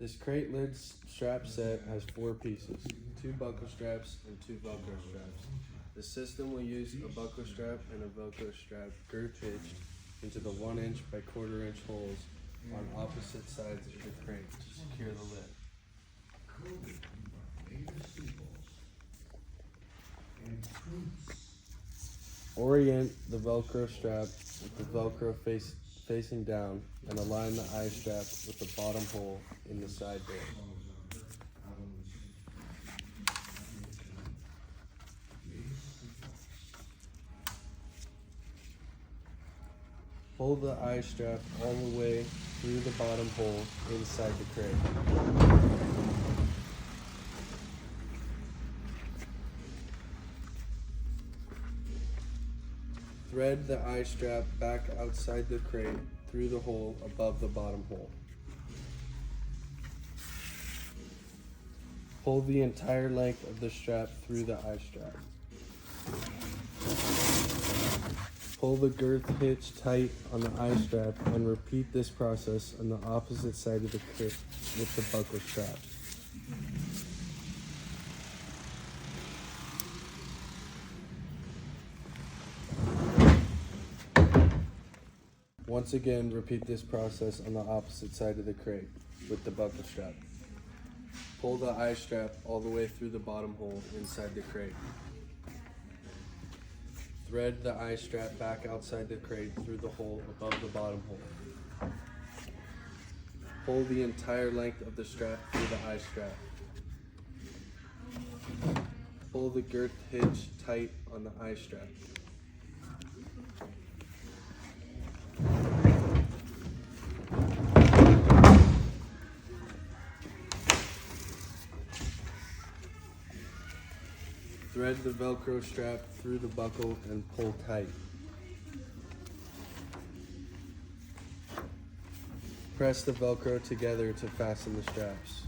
This crate lid strap set has 4 pieces, 2 buckle straps and 2 Velcro straps. The system will use a buckle strap and a Velcro strap girth hitched into the 1" by 1/4" holes on opposite sides of the crate to secure the lid. Orient the Velcro strap with the Velcro facing down and align the eye strap with the bottom hole in the side door. Pull the eye strap all the way through the bottom hole inside the crate. Thread the eye strap back outside the crate through the hole above the bottom hole. Pull the entire length of the strap through the eye strap. Pull the girth hitch tight on the eye strap and repeat this process on the opposite side of the crate with the buckle strap. Once again, repeat this process on the opposite side of the crate with the buckle strap. Pull the eye strap all the way through the bottom hole inside the crate. Thread the eye strap back outside the crate through the hole above the bottom hole. Pull the entire length of the strap through the eye strap. Pull the girth hitch tight on the eye strap. Thread the Velcro strap through the buckle and pull tight. Press the Velcro together to fasten the straps.